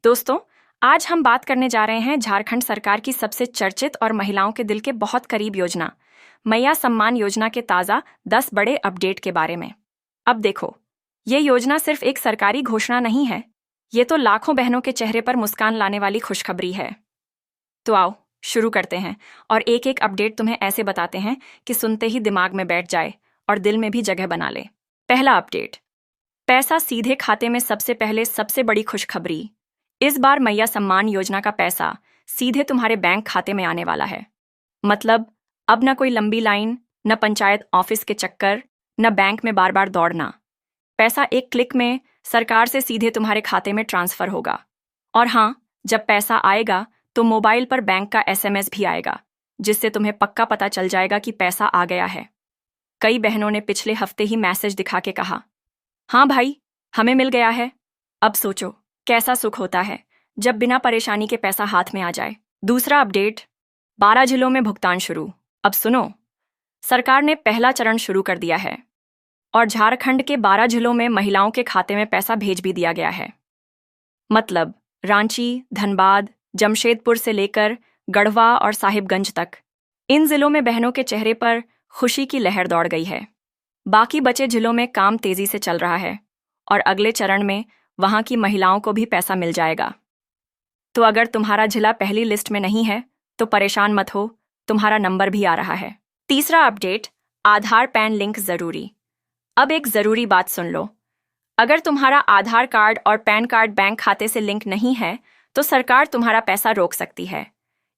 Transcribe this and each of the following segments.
दोस्तों, आज हम बात करने जा रहे हैं झारखंड सरकार की सबसे चर्चित और महिलाओं के दिल के बहुत करीब योजना मैया सम्मान योजना के ताज़ा 10 बड़े अपडेट के बारे में। अब देखो, ये योजना सिर्फ एक सरकारी घोषणा नहीं है, ये तो लाखों बहनों के चेहरे पर मुस्कान लाने वाली खुशखबरी है। तो आओ शुरू करते हैं और एक एक अपडेट तुम्हें ऐसे बताते हैं कि सुनते ही दिमाग में बैठ जाए और दिल में भी जगह बना ले। पहला अपडेट, पैसा सीधे खाते में। सबसे पहले सबसे बड़ी खुशखबरी, इस बार मैया सम्मान योजना का पैसा सीधे तुम्हारे बैंक खाते में आने वाला है। मतलब अब न कोई लंबी लाइन, न पंचायत ऑफिस के चक्कर, न बैंक में बार बार दौड़ना। पैसा एक क्लिक में सरकार से सीधे तुम्हारे खाते में ट्रांसफर होगा। और हाँ, जब पैसा आएगा तो मोबाइल पर बैंक का SMS भी आएगा, जिससे तुम्हें पक्का पता चल जाएगा कि पैसा आ गया है। कई बहनों ने पिछले हफ्ते ही मैसेज दिखा के कहा, हाँ भाई, हमें मिल गया है। अब सोचो कैसा सुख होता है जब बिना परेशानी के पैसा हाथ में आ जाए। दूसरा अपडेट, 12 जिलों में भुगतान शुरू। अब सुनो, सरकार ने पहला चरण शुरू कर दिया है और झारखंड के 12 जिलों में महिलाओं के खाते में पैसा भेज भी दिया गया है। मतलब रांची, धनबाद, जमशेदपुर से लेकर गढ़वा और साहिबगंज तक इन जिलों में बहनों के चेहरे पर खुशी की लहर दौड़ गई है। बाकी बचे जिलों में काम तेजी से चल रहा है और अगले चरण में वहां की महिलाओं को भी पैसा मिल जाएगा। तो अगर तुम्हारा जिला पहली लिस्ट में नहीं है तो परेशान मत हो, तुम्हारा नंबर भी आ रहा है। तीसरा अपडेट, आधार पैन लिंक जरूरी। अब एक जरूरी बात सुन लो, अगर तुम्हारा आधार कार्ड और पैन कार्ड बैंक खाते से लिंक नहीं है तो सरकार तुम्हारा पैसा रोक सकती है।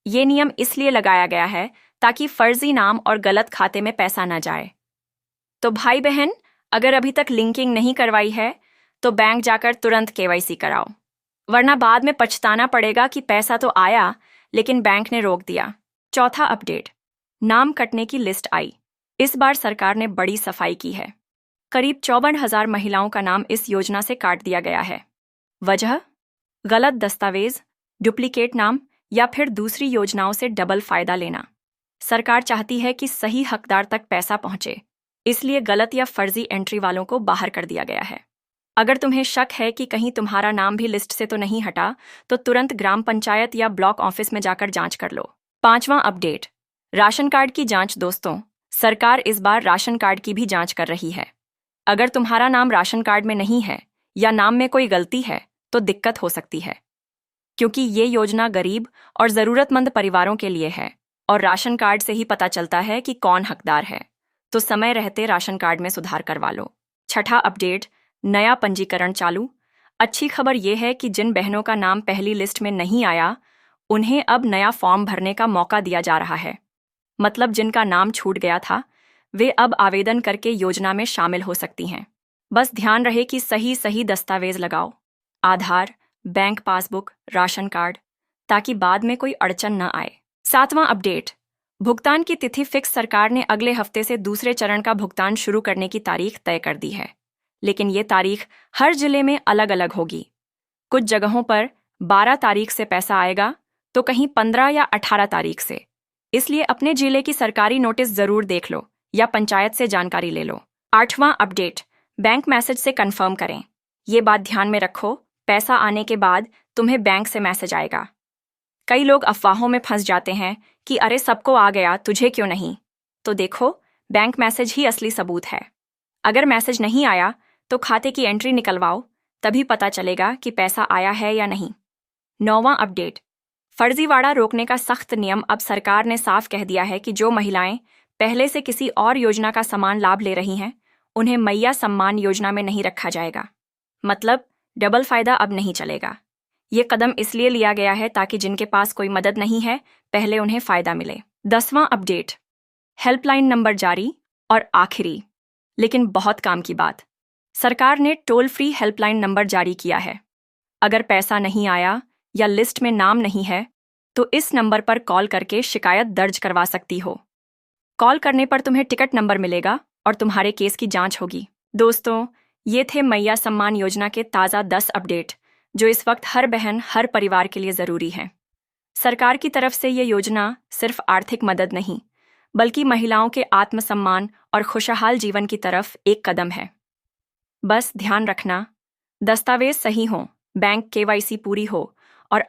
ये नियम इसलिए लगाया गया है ताकि फर्जी नाम और गलत खाते में पैसा न जाए। तो भाई बहन, अगर अभी तक लिंकिंग नहीं करवाई है तो बैंक जाकर तुरंत KYC कराओ, वरना बाद में पछताना पड़ेगा कि पैसा तो आया लेकिन बैंक ने रोक दिया। चौथा अपडेट, नाम कटने की लिस्ट आई। इस बार सरकार ने बड़ी सफाई की है। करीब 54,000 महिलाओं का नाम इस योजना से काट दिया गया है। वजह, गलत दस्तावेज, डुप्लीकेट नाम या फिर दूसरी योजनाओं से डबल फायदा लेना। सरकार चाहती है कि सही हकदार तक पैसा पहुंचे, इसलिए गलत या फर्जी एंट्री वालों को बाहर कर दिया गया है। अगर तुम्हें शक है कि कहीं तुम्हारा नाम भी लिस्ट से तो नहीं हटा, तो तुरंत ग्राम पंचायत या ब्लॉक ऑफिस में जाकर जांच कर लो। पांचवां अपडेट, राशन कार्ड की जांच। दोस्तों, सरकार इस बार राशन कार्ड की भी जांच कर रही है। अगर तुम्हारा नाम राशन कार्ड में नहीं है या नाम में कोई गलती है तो दिक्कत हो सकती है, क्योंकि ये योजना गरीब और जरूरतमंद परिवारों के लिए है और राशन कार्ड से ही पता चलता है कि कौन हकदार है। तो समय रहते राशन कार्ड में सुधार करवा लो। छठा अपडेट, नया पंजीकरण चालू। अच्छी खबर यह है कि जिन बहनों का नाम पहली लिस्ट में नहीं आया, उन्हें अब नया फॉर्म भरने का मौका दिया जा रहा है। मतलब जिनका नाम छूट गया था, वे अब आवेदन करके योजना में शामिल हो सकती हैं। बस ध्यान रहे कि सही दस्तावेज लगाओ, आधार, बैंक पासबुक, राशन कार्ड, ताकि बाद में कोई अड़चन न आए। सातवां अपडेट, भुगतान की तिथि फिक्स। सरकार ने अगले हफ्ते से दूसरे चरण का भुगतान शुरू करने की तारीख तय कर दी है, लेकिन ये तारीख हर जिले में अलग अलग होगी। कुछ जगहों पर 12 तारीख से पैसा आएगा तो कहीं 15 या 18 तारीख से। इसलिए अपने जिले की सरकारी नोटिस जरूर देख लो या पंचायत से जानकारी ले लो। आठवां अपडेट, बैंक मैसेज से कंफर्म करें। ये बात ध्यान में रखो, पैसा आने के बाद तुम्हें बैंक से मैसेज आएगा। कई लोग अफवाहों में फंस जाते हैं कि अरे सबको आ गया, तुझे क्यों नहीं। तो देखो, बैंक मैसेज ही असली सबूत है। अगर मैसेज नहीं आया तो खाते की एंट्री निकलवाओ, तभी पता चलेगा कि पैसा आया है या नहीं। नौवां अपडेट, फर्जीवाड़ा रोकने का सख्त नियम। अब सरकार ने साफ कह दिया है कि जो महिलाएं पहले से किसी और योजना का समान लाभ ले रही हैं, उन्हें मैया सम्मान योजना में नहीं रखा जाएगा। मतलब डबल फायदा अब नहीं चलेगा। ये कदम इसलिए लिया गया है ताकि जिनके पास कोई मदद नहीं है, पहले उन्हें फायदा मिले। 10वां अपडेट, हेल्पलाइन नंबर जारी। और आखिरी लेकिन बहुत काम की बात, सरकार ने टोल फ्री हेल्पलाइन नंबर जारी किया है। अगर पैसा नहीं आया या लिस्ट में नाम नहीं है तो इस नंबर पर कॉल करके शिकायत दर्ज करवा सकती हो। कॉल करने पर तुम्हें टिकट नंबर मिलेगा और तुम्हारे केस की जांच होगी। दोस्तों, ये थे मैया सम्मान योजना के ताज़ा 10 अपडेट, जो इस वक्त हर बहन, हर परिवार के लिए ज़रूरी हैं। सरकार की तरफ से ये योजना सिर्फ आर्थिक मदद नहीं, बल्कि महिलाओं के आत्मसम्मान और खुशहाल जीवन की तरफ एक कदम है। बस ध्यान रखना, दस्तावेज सही हों, बैंक KYC पूरी हो और